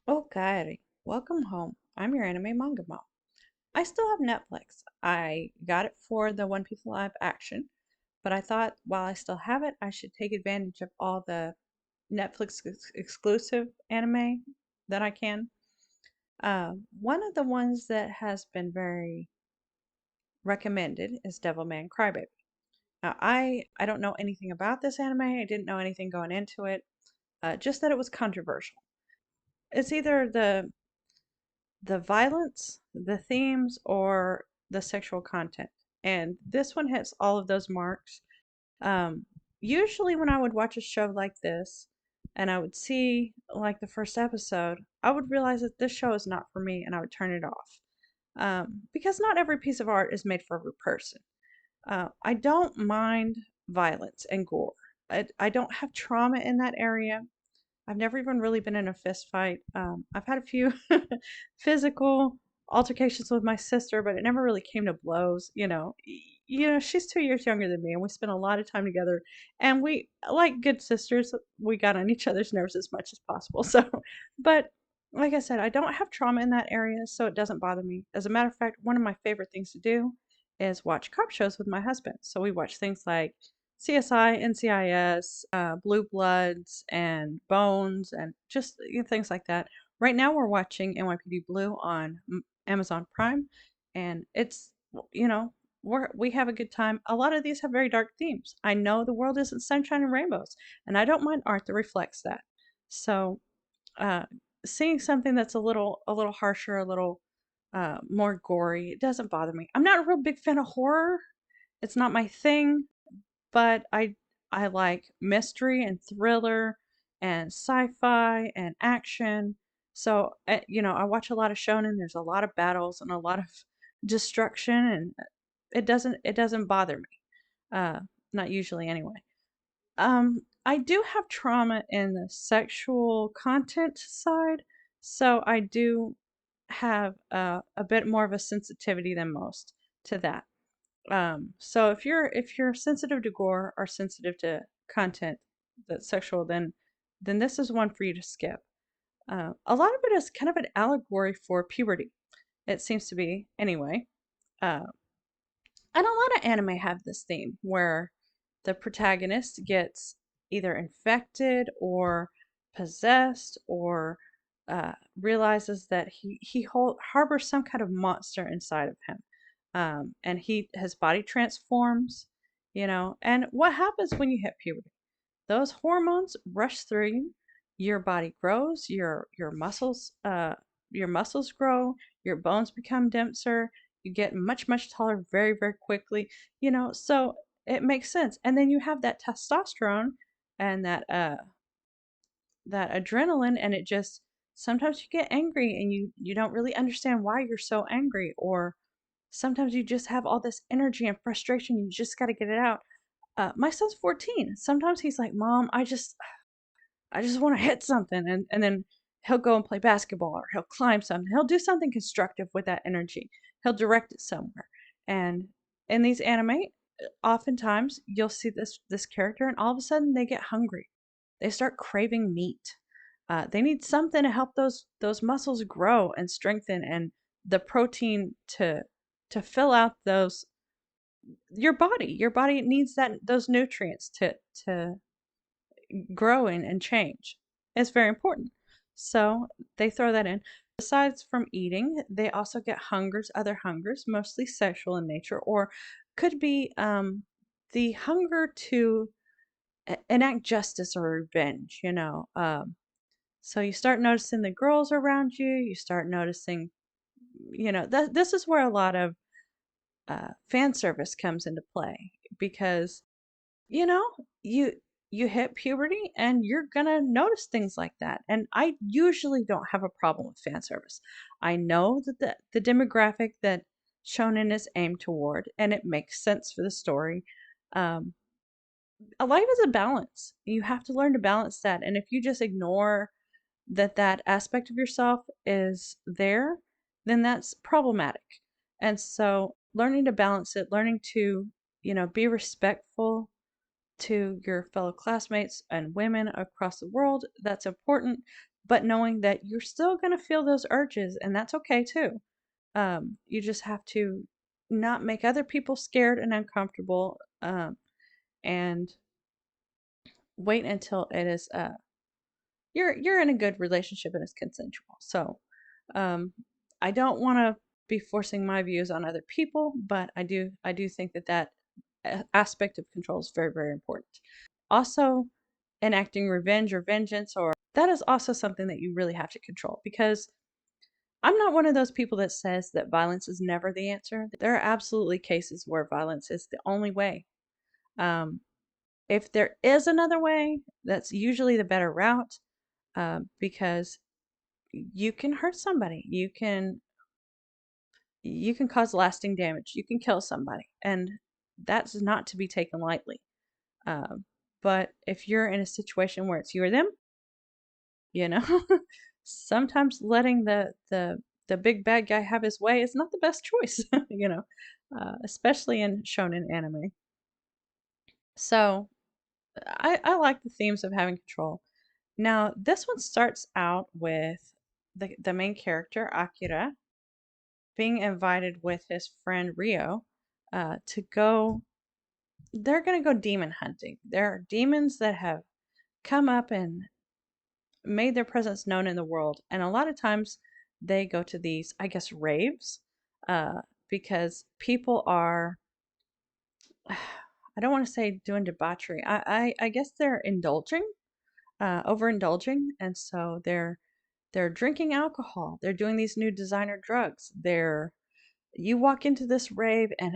Okay, welcome home. I'm your anime manga mom. I still have Netflix. I got it for the One Piece live action, but I thought while I still have it, I should take advantage of all the Netflix exclusive anime that I can. One of the ones that has been very recommended is Devilman Crybaby. Now, I don't know anything about this anime. I didn't know anything going into it. Just that it was controversial. It's either the violence, the themes, or the sexual content. And this one hits all of those marks. Um, Usually, when I would watch a show like this and I would see like the first episode, I would realize that this show is not for me and I would turn it off. Because not every piece of art is made for every person. I don't mind violence and gore. I don't have trauma in that area. I've never even really been in a fist fight. I've had a few physical altercations with my sister, but it never really came to blows. She's 2 years younger than me, and we spent a lot of time together. And we, like good sisters, we got on each other's nerves as much as possible. So, but like I said, I don't have trauma in that area, so it doesn't bother me. As a matter of fact, one of my favorite things to do is watch cop shows with my husband. So we watch things like CSI, NCIS, Blue Bloods, and Bones, and just things like that. Right now, we're watching NYPD Blue on Amazon Prime, and it's you know we have a good time. A lot of these have very dark themes. I know the world isn't sunshine and rainbows, and I don't mind art that reflects that. So, uh, seeing something that's a little harsher, a little more gory, it doesn't bother me. I'm not a real big fan of horror. It's not my thing, but I like mystery and thriller and sci-fi and action. So, I watch a lot of shonen. There's a lot of battles and a lot of destruction, and it doesn't bother me. Uh, Not usually anyway. I do have trauma in the sexual content side, so I do have a bit more of a sensitivity than most to that. So if you're sensitive to gore or sensitive to content that's sexual, then this is one for you to skip. A lot of it is kind of an allegory for puberty. It seems to be anyway. Uh, and a lot of anime have this theme where the protagonist gets either infected or possessed or realizes that he harbors some kind of monster inside of him, and his body transforms, and what happens when you hit puberty? Those hormones rush through you. Your body grows. Your muscles grow. Your bones become denser. You get much taller very very quickly. So it makes sense. And then you have that testosterone and that adrenaline, and it just sometimes you get angry and you don't really understand why you're so angry, or sometimes you just have all this energy and frustration. You just got to get it out. My son's 14. Sometimes he's like, "Mom, I just want to hit something," and then he'll go and play basketball, or he'll climb something. He'll do something constructive with that energy. He'll direct it somewhere. And in these anime, oftentimes you'll see this character, and all of a sudden they get hungry. They start craving meat. They need something to help those muscles grow and strengthen, and the protein to fill out those your body needs those nutrients to grow and change. It's very important. So they throw that in. Besides from eating, they also get other hungers, mostly sexual in nature, or could be the hunger to enact justice or revenge. So you start noticing the girls around you. You start noticing, this is where a lot of fan service comes into play, because you know, you you hit puberty and you're gonna notice things like that. And I usually don't have a problem with fan service. I know that the demographic that shonen is aimed toward, and it makes sense for the story. Um, a life is a balance. You have to learn to balance that. And if you just ignore that aspect of yourself is there, then that's problematic. And so learning to balance it, learning to, be respectful to your fellow classmates and women across the world, that's important. but knowing that you're still going to feel those urges, and that's okay too. You just have to not make other people scared and uncomfortable, and wait until it is you're in a good relationship and it's consensual. So, um, I don't want to be forcing my views on other people, but I do think that aspect of control is very, very important. Also, enacting revenge or vengeance, or that is also something that you really have to control, because I'm not one of those people that says that violence is never the answer. There are absolutely cases where violence is the only way. Um, if there is another way, that's usually the better route, because you can hurt somebody. You can cause lasting damage. You can kill somebody, and that's not to be taken lightly. Um, but if you're in a situation where it's you or them, you know, sometimes letting the big bad guy have his way is not the best choice, especially in shonen anime. So I like the themes of having control. Now, this one starts out with the main character, Akira, being invited with his friend Rio to go. They're going to go demon hunting. There are demons that have come up and made their presence known in the world. And a lot of times they go to these, I guess, raves, uh, because people are, I don't want to say doing debauchery. I guess they're indulging, overindulging. And so they're drinking alcohol. They're doing these new designer drugs. You walk into this rave and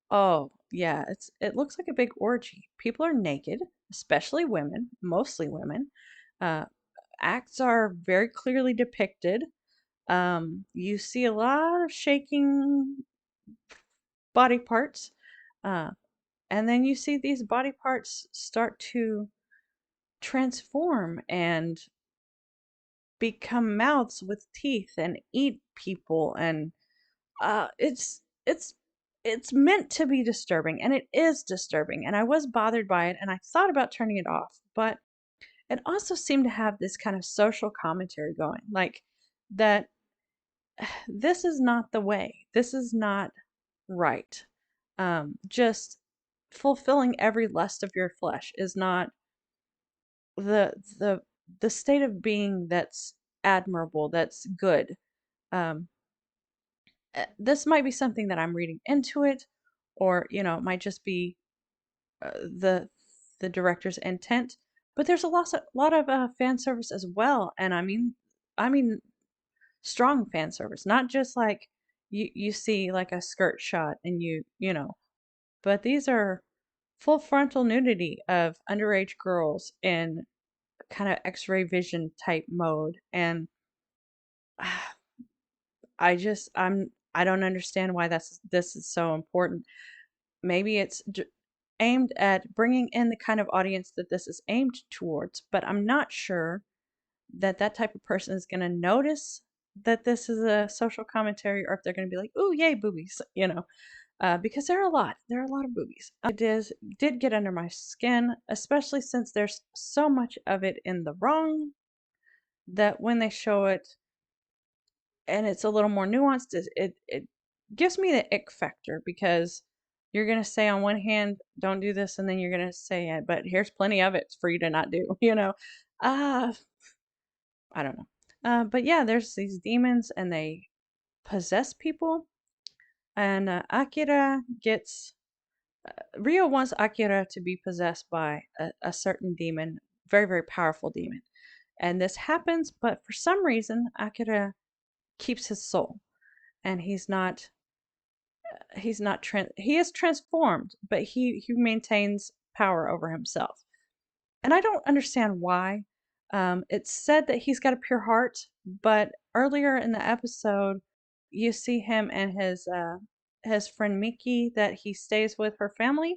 oh, yeah, it looks like a big orgy. People are naked, especially women, mostly women. Uh, Acts are very clearly depicted. You see a lot of shaking body parts, uh, and then you see these body parts start to transform and become mouths with teeth and eat people, and uh, it's it's it's meant to be disturbing, and it is disturbing, and I was bothered by it, and I thought about turning it off, but it also seemed to have this kind of social commentary going, like that this is not the way. This is not right. Just fulfilling every lust of your flesh is not the the the state of being that's admirable, that's good. Um, this might be something that I'm reading into it, or it might just be the director's intent. But there's a lot of fan service as well, and I mean strong fan service, not just like you see like a skirt shot and but these are full frontal nudity of underage girls in kind of X-ray vision type mode, and I don't understand why this is so important. Maybe it's aimed at bringing in the kind of audience that this is aimed towards, but I'm not sure that type of person is going to notice that this is a social commentary, or if they're going to be like, "Ooh, yay, boobies," because there are a lot of boobies. Did get under my skin, especially since there's so much of it in the wrong, that when they show it and it's a little more nuanced, it gives me the ick factor, because you're gonna say on one hand, don't do this, and then you're gonna say, yeah, but here's plenty of it for you to not do, Uh, I don't know. But yeah, there's these demons and they possess people, and Rio wants Akira to be possessed by a certain demon, very, very powerful demon. And this happens, but for some reason, Akira keeps his soul, and he is transformed, but he maintains power over himself. And I don't understand why. It's said that he's got a pure heart, but earlier in the episode, you see him and his friend Miki that he stays with her family.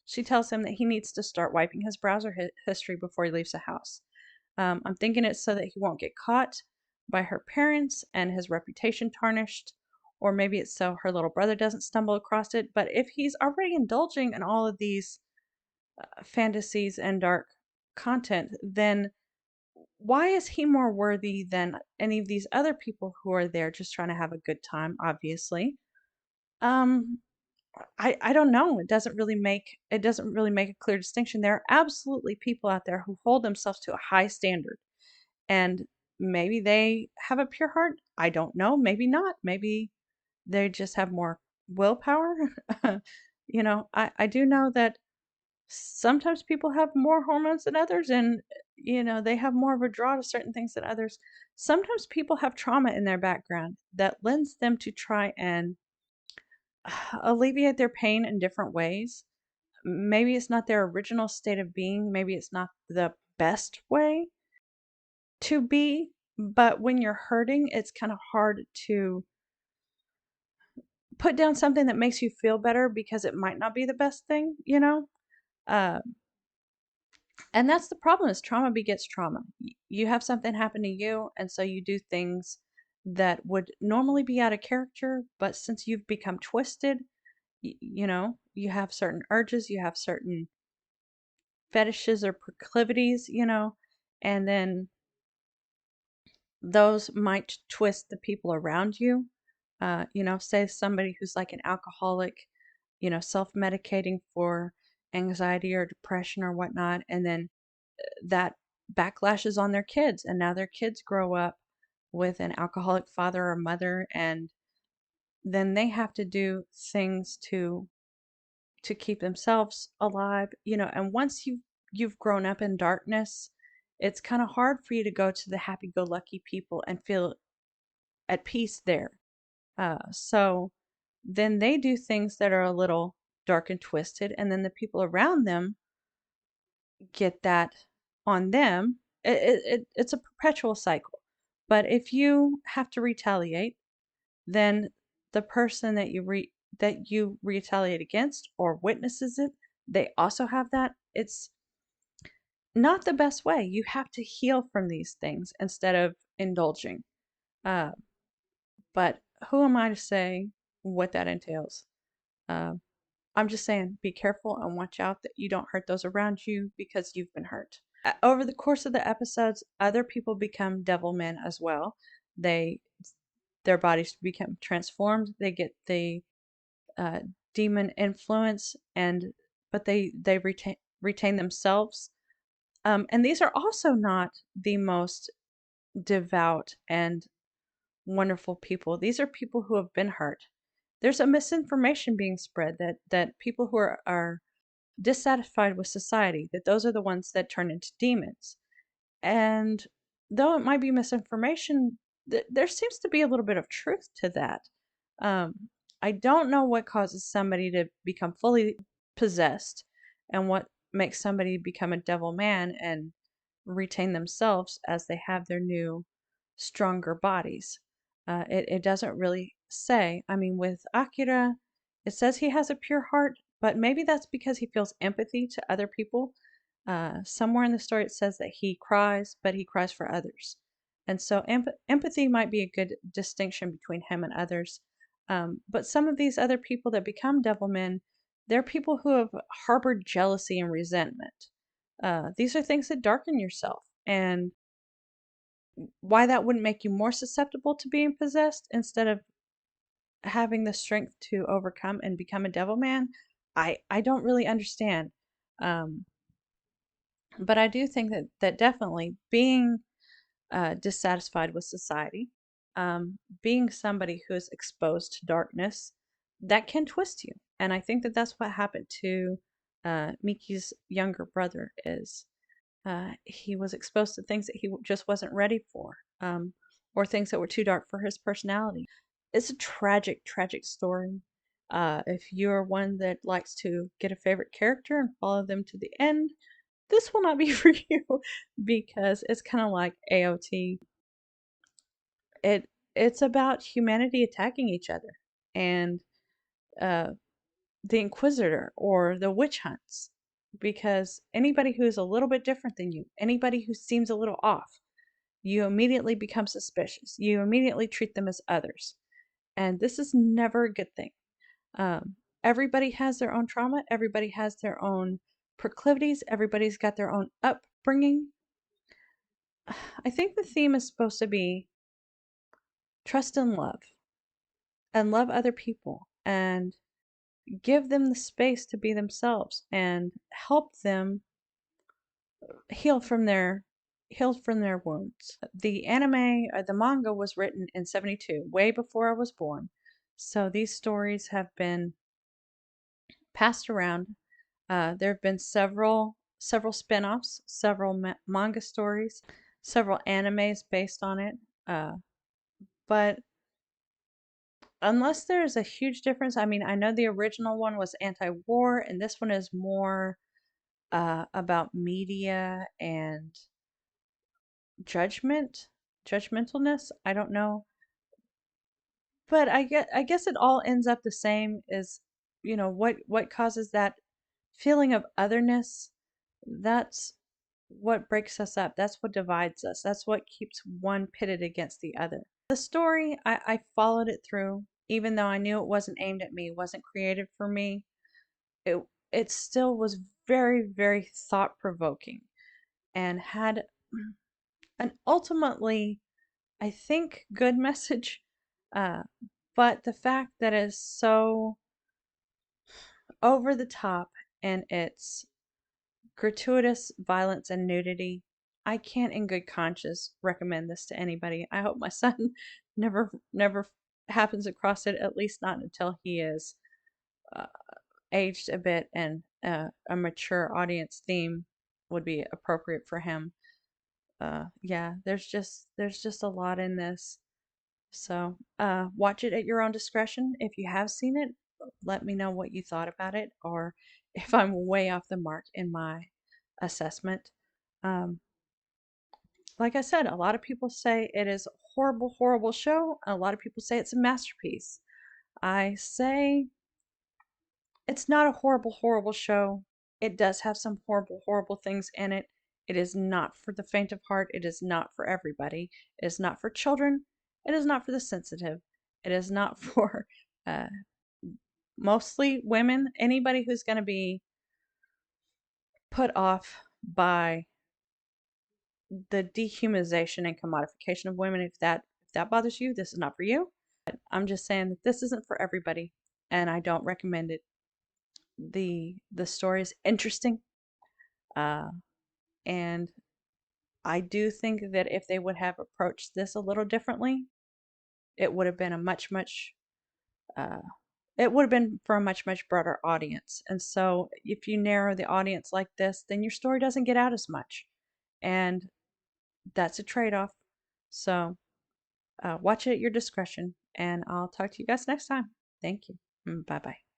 She tells him that he needs to start wiping his browser history before he leaves the house. I'm thinking it's so that he won't get caught by her parents and his reputation tarnished, or maybe it's so her little brother doesn't stumble across it. But if he's already indulging in all of these fantasies and dark content, then why is he more worthy than any of these other people who are there just trying to have a good time, obviously? Um, I don't know. It doesn't really make a clear distinction. There are absolutely people out there who hold themselves to a high standard, and maybe they have a pure heart. I don't know. Maybe not. Maybe they just have more willpower. I do know that sometimes people have more hormones than others, and they have more of a draw to certain things than others. Sometimes people have trauma in their background that lends them to try and alleviate their pain in different ways. Maybe it's not their original state of being, maybe it's not the best way to be, but when you're hurting, it's kind of hard to put down something that makes you feel better because it might not be the best thing. Uh, and that's the problem is trauma begets trauma. You have something happen to you, and so you do things that would normally be out of character, but since you've become twisted, you have certain urges, you have certain fetishes or proclivities, and then those might twist the people around you. Say somebody who's like an alcoholic, self-medicating for anxiety or depression or whatnot, and then that backlashes on their kids, and now their kids grow up with an alcoholic father or mother, and then they have to do things to keep themselves alive. And once you've grown up in darkness, it's kind of hard for you to go to the happy-go-lucky people and feel at peace there. So then they do things that are a little dark and twisted, and then the people around them get that on them. It's a perpetual cycle. But if you have to retaliate, then the person that you retaliate against or witnesses it, they also have that. It's not the best way. You have to heal from these things instead of indulging. Uh, but who am I to say what that entails? Uh, I'm just saying, be careful and watch out that you don't hurt those around you because you've been hurt. Over the course of the episodes, other people become devil men as well. They their bodies become transformed. They get the uh, demon influence, and but they retain themselves. And these are also not the most devout and wonderful people. These are people who have been hurt. There's a misinformation being spread that people who are dissatisfied with society, that those are the ones that turn into demons. And though it might be misinformation, there seems to be a little bit of truth to that. I don't know what causes somebody to become fully possessed and what makes somebody become a devil man and retain themselves as they have their new, stronger bodies. It doesn't really say. I mean, with Akira, it says he has a pure heart, but maybe that's because he feels empathy to other people. Somewhere in the story it says that he cries, but he cries for others. And so empathy might be a good distinction between him and others. But some of these other people that become devil men, they're people who have harbored jealousy and resentment. These are things that darken yourself. And why that wouldn't make you more susceptible to being possessed instead of having the strength to overcome and become a devil man, I don't really understand. Um, but I do think that definitely being dissatisfied with society, being somebody who is exposed to darkness, that can twist you. And I think that that's what happened to Miki's younger brother is he was exposed to things that he just wasn't ready for, or things that were too dark for his personality. It's a tragic, tragic story. If you're one that likes to get a favorite character and follow them to the end, this will not be for you because it's kind of like AOT. It's about humanity attacking each other and uh, the Inquisitor or the witch hunts. Because anybody who is a little bit different than you, anybody who seems a little off, you immediately become suspicious. You immediately treat them as others. And this is never a good thing. Everybody has their own trauma. Everybody has their own proclivities. Everybody's got their own upbringing. I think the theme is supposed to be trust and love other people and give them the space to be themselves and help them heal from their heal from their wounds. The anime, the manga was written in 72, way before I was born. So these stories have been passed around. There have been several spin-offs, several manga stories, several animes based on it. But unless there's a huge difference, I mean, I know the original one was anti-war, and this one is more about media and judgmentalness. I don't know, but I guess it all ends up the same. Is what causes that feeling of otherness? That's what breaks us up. That's what divides us. That's what keeps one pitted against the other. The story, I followed it through, even though I knew it wasn't aimed at me, wasn't created for me. It it still was very, very thought provoking and had an ultimately, I think, good message. Uh, but the fact that it's so over the top and it's gratuitous violence and nudity, I can't in good conscience recommend this to anybody. I hope my son never happens across it, at least not until he is uh, aged a bit and a mature audience theme would be appropriate for him. Yeah, there's just a lot in this. So, watch it at your own discretion. If you have seen it, let me know what you thought about it or if I'm way off the mark in my assessment. Um, like I said, a lot of people say it is a horrible, horrible show. A lot of people say it's a masterpiece. I say it's not a horrible, horrible show. It does have some horrible, horrible things in it. It is not for the faint of heart. It is not for everybody. It is not for children. It is not for the sensitive. It is not for uh, mostly women. Anybody who's going to be put off by the dehumanization and commodification of women. If that bothers you, this is not for you. But I'm just saying that this isn't for everybody, and I don't recommend it. The story is interesting, uh, and I do think that if they would have approached this a little differently, it would have been a much uh, it would have been for a much broader audience. And so, if you narrow the audience like this, then your story doesn't get out as much, and that's a trade-off. So watch it at your discretion, and I'll talk to you guys next time. Thank you. Bye bye.